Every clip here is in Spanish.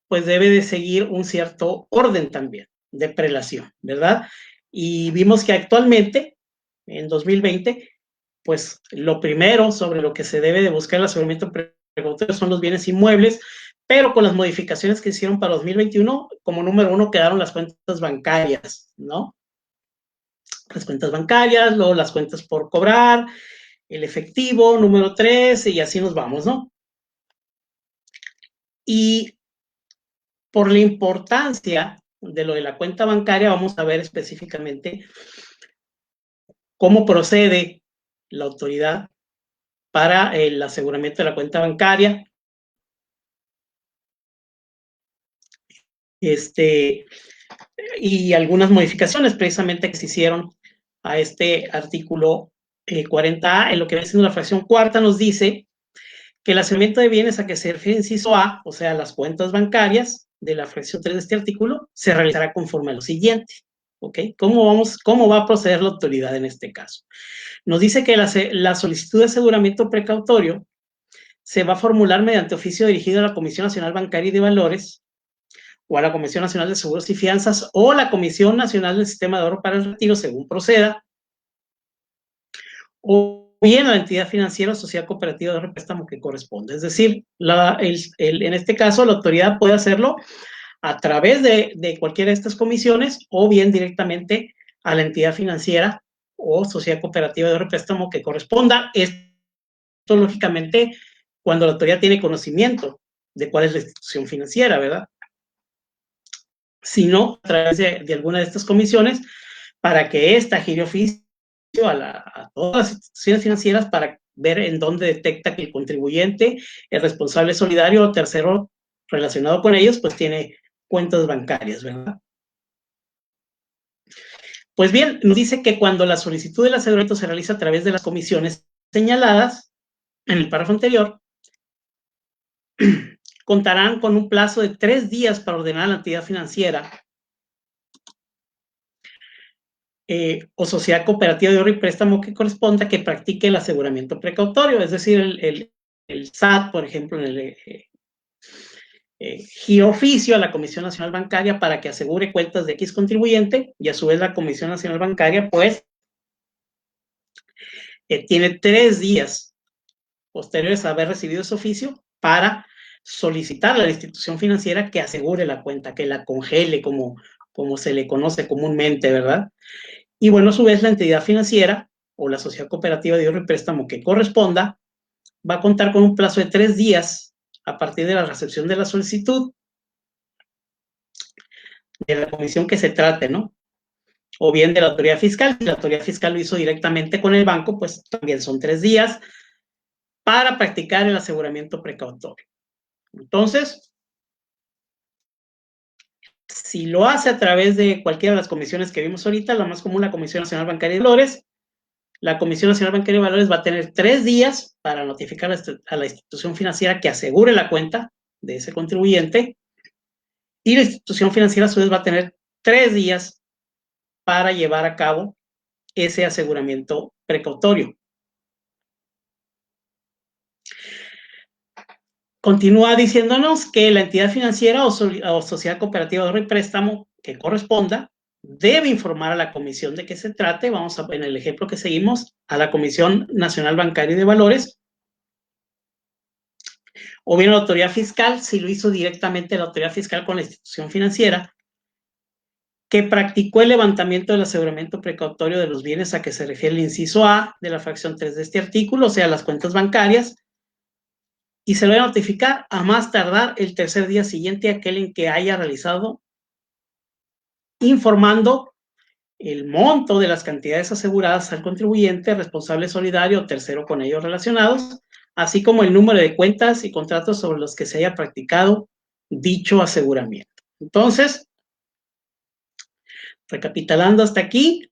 pues debe de seguir un cierto orden también de prelación, ¿verdad? Y vimos que actualmente, en 2020, pues lo primero sobre lo que se debe de buscar el aseguramiento precautorio son los bienes inmuebles, pero con las modificaciones que hicieron para 2021, como número 1 quedaron las cuentas bancarias, ¿no? Las cuentas bancarias, luego las cuentas por cobrar, el efectivo, número 3, y así nos vamos, ¿no? Y por la importancia de lo de la cuenta bancaria, vamos a ver específicamente cómo procede la autoridad para el aseguramiento de la cuenta bancaria. Y algunas modificaciones precisamente que se hicieron a este artículo 40A, en lo que viene siendo la fracción cuarta, nos dice que el aseguramiento de bienes a que se refiere inciso A, o sea, las cuentas bancarias de la fracción 3 de este artículo, se realizará conforme a lo siguiente. ¿Ok? ¿Cómo va a proceder la autoridad en este caso? Nos dice que la solicitud de aseguramiento precautorio se va a formular mediante oficio dirigido a la Comisión Nacional Bancaria y de Valores, o a la Comisión Nacional de Seguros y Fianzas, o la Comisión Nacional del Sistema de Ahorro para el Retiro, según proceda, o bien a la entidad financiera o sociedad cooperativa de préstamo que corresponde. Es decir, en este caso, la autoridad puede hacerlo a través de cualquiera de estas comisiones, o bien directamente a la entidad financiera o sociedad cooperativa de préstamo que corresponda. Esto, lógicamente, cuando la autoridad tiene conocimiento de cuál es la institución financiera, ¿verdad? Sino a través de alguna de estas comisiones, para que ésta gire oficio a todas las instituciones financieras para ver en dónde detecta que el contribuyente, el responsable solidario o tercero relacionado con ellos, pues tiene cuentas bancarias, ¿verdad? Pues bien, nos dice que cuando la solicitud del aseguramiento se realiza a través de las comisiones señaladas en el párrafo anterior, contarán con un plazo de 3 días para ordenar a la entidad financiera o sociedad cooperativa de ahorro y préstamo que corresponda que practique el aseguramiento precautorio, es decir, el SAT, por ejemplo, en el giro oficio a la Comisión Nacional Bancaria para que asegure cuentas de X contribuyente, y a su vez la Comisión Nacional Bancaria, pues, tiene 3 días posteriores a haber recibido ese oficio para solicitar a la institución financiera que asegure la cuenta, que la congele, como se le conoce comúnmente, ¿verdad? Y bueno, a su vez, la entidad financiera o la sociedad cooperativa de ahorro y préstamo que corresponda va a contar con un plazo de 3 días a partir de la recepción de la solicitud de la comisión que se trate, ¿no? O bien de la autoridad fiscal. Si la autoridad fiscal lo hizo directamente con el banco, pues también son 3 días para practicar el aseguramiento precautorio. Entonces, si lo hace a través de cualquiera de las comisiones que vimos ahorita, la más común, la Comisión Nacional Bancaria de Valores, la Comisión Nacional Bancaria de Valores va a tener 3 días para notificar a la institución financiera que asegure la cuenta de ese contribuyente, y la institución financiera a su vez va a tener 3 días para llevar a cabo ese aseguramiento precautorio. Continúa diciéndonos que la entidad financiera o sociedad cooperativa de ahorro y préstamo que corresponda debe informar a la comisión de qué se trate. Vamos a, en el ejemplo que seguimos, a la Comisión Nacional Bancaria y de Valores, o bien a la autoridad fiscal, si lo hizo directamente la autoridad fiscal con la institución financiera, que practicó el levantamiento del aseguramiento precautorio de los bienes a que se refiere el inciso A de la fracción 3 de este artículo, o sea, las cuentas bancarias, y se lo va a notificar a más tardar el tercer día siguiente a aquel en que haya realizado, informando el monto de las cantidades aseguradas al contribuyente, responsable solidario o tercero con ellos relacionados, así como el número de cuentas y contratos sobre los que se haya practicado dicho aseguramiento. Entonces, recapitulando hasta aquí,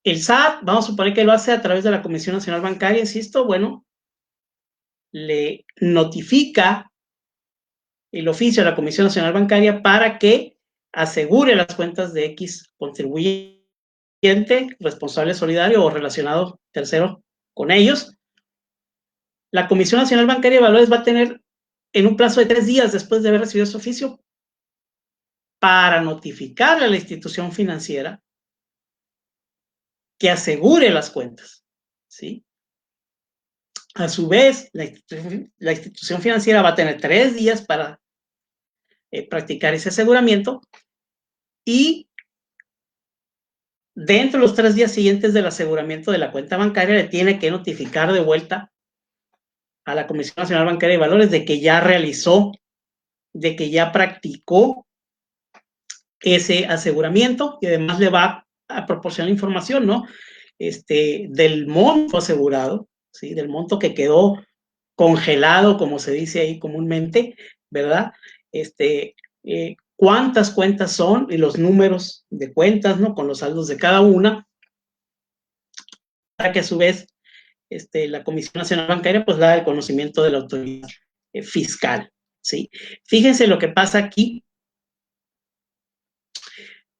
el SAT, vamos a suponer que lo hace a través de la Comisión Nacional Bancaria, insisto, bueno, le notifica el oficio a la Comisión Nacional Bancaria para que asegure las cuentas de X contribuyente, responsable solidario o relacionado tercero con ellos. La Comisión Nacional Bancaria de Valores va a tener en un plazo de 3 días después de haber recibido su oficio para notificarle a la institución financiera que asegure las cuentas, ¿sí? A su vez, la institución financiera va a tener 3 días para practicar ese aseguramiento y dentro de los 3 días siguientes del aseguramiento de la cuenta bancaria le tiene que notificar de vuelta a la Comisión Nacional Bancaria de Valores de que ya realizó, de que ya practicó ese aseguramiento y además le va a proporcionar información, ¿no? Del monto asegurado, ¿sí? Del monto que quedó congelado, como se dice ahí comúnmente, ¿verdad? Cuántas cuentas son y los números de cuentas, ¿no? Con los saldos de cada una, para que a su vez la Comisión Nacional Bancaria pues da el conocimiento de la autoridad fiscal, ¿sí? Fíjense lo que pasa aquí.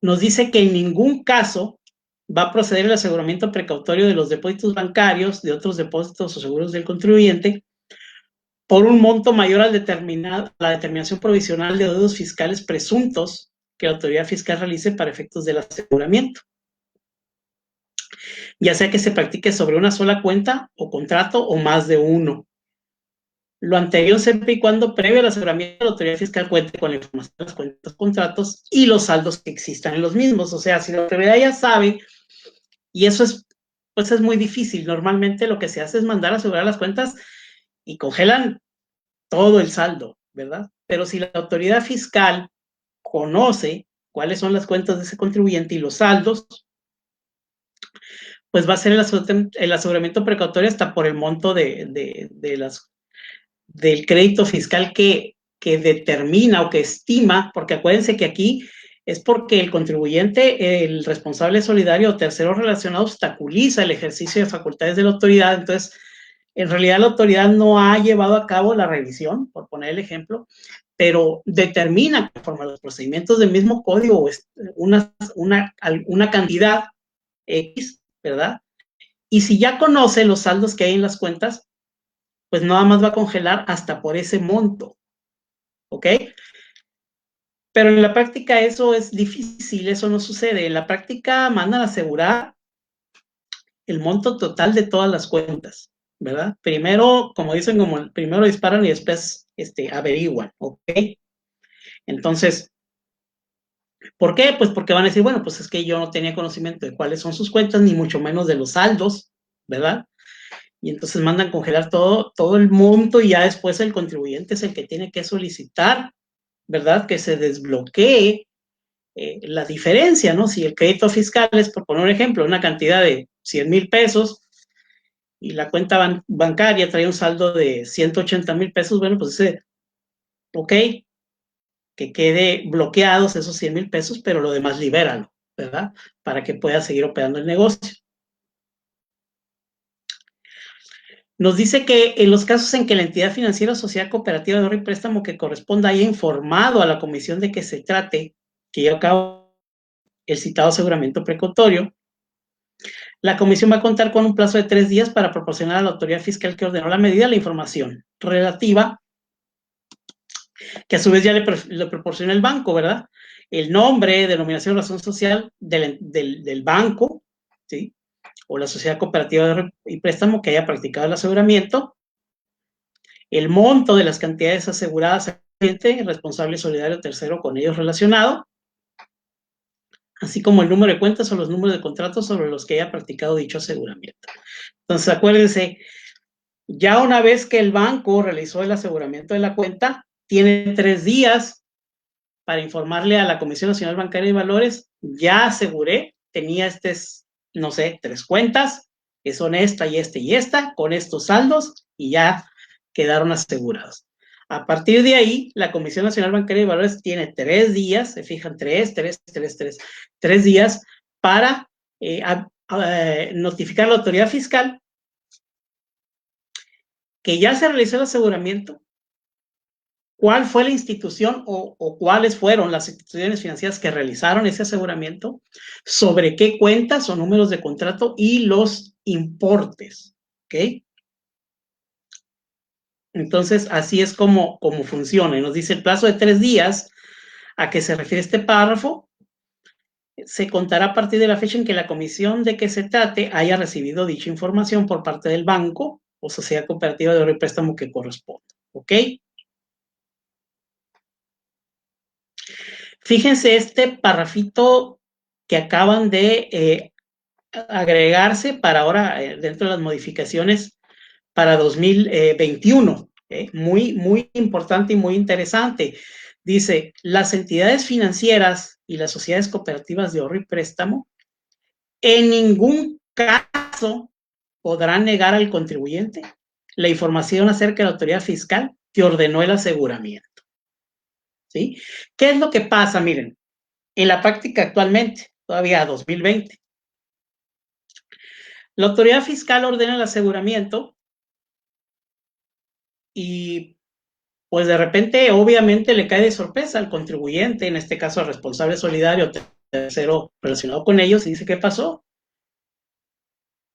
Nos dice que en ningún caso va a proceder el aseguramiento precautorio de los depósitos bancarios, de otros depósitos o seguros del contribuyente, por un monto mayor al la determinación provisional de deudos fiscales presuntos que la autoridad fiscal realice para efectos del aseguramiento, ya sea que se practique sobre una sola cuenta o contrato o más de uno. Lo anterior siempre y cuando previo al aseguramiento la autoridad fiscal cuente con la información de las cuentas, contratos y los saldos que existan en los mismos. O sea, si la autoridad ya sabe, y eso es, pues es muy difícil. Normalmente lo que se hace es mandar a asegurar las cuentas y congelan todo el saldo, ¿verdad? Pero si la autoridad fiscal conoce cuáles son las cuentas de ese contribuyente y los saldos, pues va a ser el aseguramiento precautorio hasta por el monto del crédito fiscal que determina o que estima, porque acuérdense que aquí es porque el contribuyente, el responsable solidario o tercero relacionado obstaculiza el ejercicio de facultades de la autoridad. Entonces, en realidad la autoridad no ha llevado a cabo la revisión, por poner el ejemplo, pero determina, conforme a los procedimientos del mismo código, una cantidad X, ¿verdad? Y si ya conoce los saldos que hay en las cuentas, pues nada más va a congelar hasta por ese monto, ¿ok? Pero en la práctica eso es difícil, eso no sucede. En la práctica mandan a asegurar el monto total de todas las cuentas, ¿verdad? Primero, como dicen, primero disparan y después averiguan, ¿ok? Entonces, ¿por qué? Pues porque van a decir, bueno, pues es que yo no tenía conocimiento de cuáles son sus cuentas, ni mucho menos de los saldos, ¿verdad? Y entonces mandan congelar todo el monto y ya después el contribuyente es el que tiene que solicitar, ¿verdad? Que se desbloquee la diferencia, ¿no? Si el crédito fiscal es, por poner un ejemplo, una cantidad de 100,000 pesos y la cuenta bancaria trae un saldo de 180,000 pesos, bueno, pues ok, que quede bloqueados esos 100,000 pesos, pero lo demás libéralo, ¿verdad? Para que pueda seguir operando el negocio. Nos dice que en los casos en que la entidad financiera, sociedad cooperativa de ahorro y préstamo que corresponda haya informado a la comisión de que se trate, que lleva a cabo el citado aseguramiento precautorio, la comisión va a contar con un plazo de 3 días para proporcionar a la autoridad fiscal que ordenó la medida la información relativa, que a su vez ya le proporciona el banco, ¿verdad? El nombre, denominación, razón social del banco, ¿sí? O la sociedad cooperativa de ahorro y préstamo que haya practicado el aseguramiento, el monto de las cantidades aseguradas al cliente, responsable solidario tercero con ellos relacionado, así como el número de cuentas o los números de contratos sobre los que haya practicado dicho aseguramiento. Entonces, acuérdense, ya una vez que el banco realizó el aseguramiento de la cuenta, tiene 3 días para informarle a la Comisión Nacional Bancaria de Valores, ya aseguré, tenía no sé, 3 cuentas, que son esta y esta, con estos saldos, y ya quedaron asegurados. A partir de ahí, la Comisión Nacional Bancaria de Valores tiene 3 días, se fijan, 3 días para notificar a la autoridad fiscal que ya se realizó el aseguramiento, cuál fue la institución o cuáles fueron las instituciones financieras que realizaron ese aseguramiento, sobre qué cuentas o números de contrato y los importes, ¿ok? Entonces, así es como funciona. Y nos dice el plazo de 3 días a que se refiere este párrafo, se contará a partir de la fecha en que la comisión de que se trate haya recibido dicha información por parte del banco o sociedad cooperativa de ahorro y préstamo que corresponda. ¿Ok? Fíjense este parrafito que acaban de agregarse para ahora, dentro de las modificaciones para 2021. Muy importante y muy interesante. Dice, las entidades financieras y las sociedades cooperativas de ahorro y préstamo en ningún caso podrán negar al contribuyente la información acerca de la autoridad fiscal que ordenó el aseguramiento. ¿Sí? ¿Qué es lo que pasa? Miren, en la práctica actualmente, todavía 2020, la autoridad fiscal ordena el aseguramiento y pues de repente obviamente le cae de sorpresa al contribuyente, en este caso al responsable solidario, tercero relacionado con ellos, y dice, ¿qué pasó?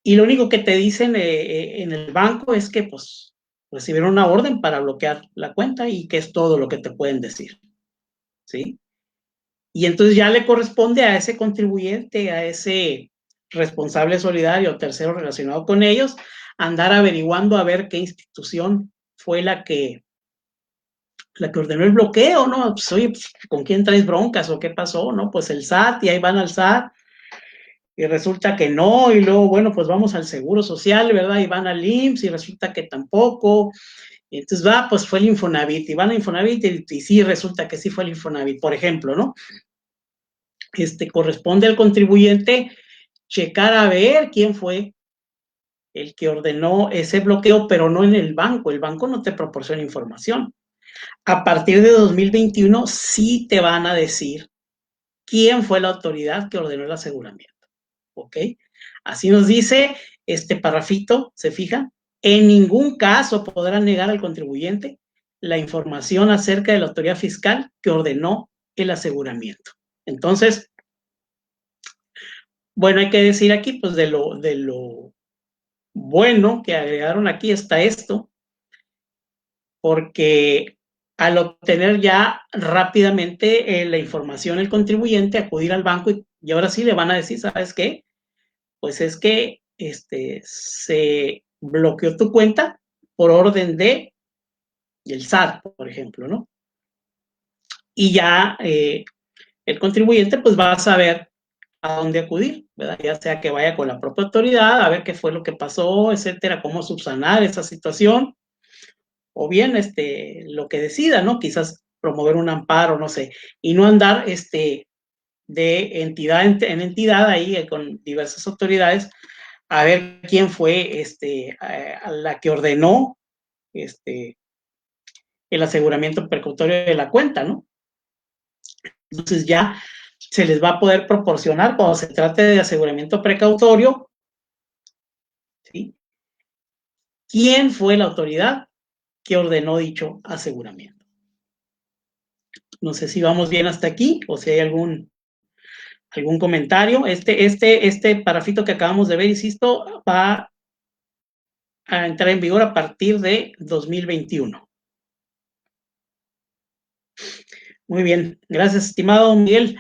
Y lo único que te dicen en el banco es que pues recibieron una orden para bloquear la cuenta y que es todo lo que te pueden decir, ¿sí? Y entonces ya le corresponde a ese contribuyente, a ese responsable solidario, tercero relacionado con ellos, andar averiguando a ver qué institución fue la que ordenó el bloqueo, ¿no? Pues, oye, pues, ¿con quién traes broncas o qué pasó, no? Pues el SAT, y ahí van al SAT, y resulta que no, y luego, bueno, pues vamos al Seguro Social, ¿verdad? Y van al IMSS, y resulta que tampoco, y entonces pues fue el Infonavit, y van al Infonavit, y sí, resulta que sí fue el Infonavit, por ejemplo, ¿no? Corresponde al contribuyente checar a ver quién fue el que ordenó ese bloqueo, pero no en el banco no te proporciona información. A partir de 2021 sí te van a decir quién fue la autoridad que ordenó el aseguramiento, ¿ok? Así nos dice este parrafito, ¿se fijan? En ningún caso podrán negar al contribuyente la información acerca de la autoridad fiscal que ordenó el aseguramiento. Entonces, bueno, hay que decir aquí, pues de lo bueno que agregaron aquí está esto, porque al obtener ya rápidamente la información el contribuyente, acudir al banco y ahora sí le van a decir, ¿sabes qué? Pues es que se bloqueó tu cuenta por orden de el SAT, por ejemplo, ¿no? Y ya el contribuyente pues va a saber a dónde acudir, ¿verdad? Ya sea que vaya con la propia autoridad a ver qué fue lo que pasó, etcétera, cómo subsanar esa situación, o bien lo que decida, ¿no? Quizás promover un amparo, no sé, y no andar de entidad en entidad ahí con diversas autoridades a ver quién fue a la que ordenó el aseguramiento precautorio de la cuenta, ¿no? Entonces ya se les va a poder proporcionar cuando se trate de aseguramiento precautorio, ¿sí? ¿Quién fue la autoridad que ordenó dicho aseguramiento? No sé si vamos bien hasta aquí o si hay algún comentario. Este parrafito que acabamos de ver, insisto, va a entrar en vigor a partir de 2021. Muy bien, gracias, estimado Miguel.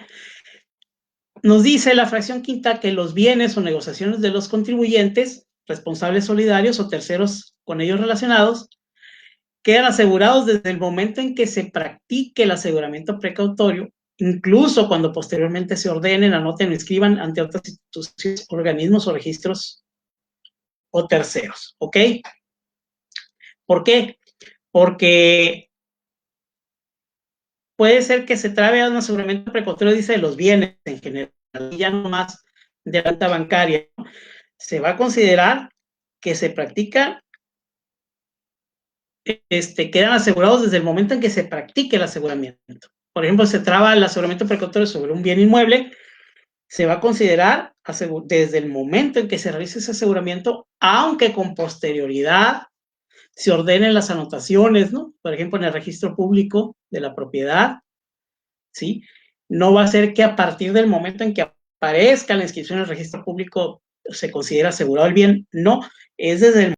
Nos dice la fracción quinta que los bienes o negociaciones de los contribuyentes, responsables solidarios o terceros con ellos relacionados, quedan asegurados desde el momento en que se practique el aseguramiento precautorio, incluso cuando posteriormente se ordenen, anoten o inscriban ante otras instituciones, organismos o registros o terceros, ¿ok? ¿Por qué? Porque puede ser que se trabe a un aseguramiento precautorio, dice, de los bienes en general, ya no más de la cuenta bancaria, ¿no? Se va a considerar que se practica, quedan asegurados desde el momento en que se practique el aseguramiento. Por ejemplo, se traba el aseguramiento precautorio sobre un bien inmueble, se va a considerar desde el momento en que se realice ese aseguramiento, aunque con posterioridad se ordenen las anotaciones, ¿no? Por ejemplo, en el registro público de la propiedad, ¿sí? No va a ser que a partir del momento en que aparezca la inscripción en el registro público se considera asegurado el bien, no, es desde el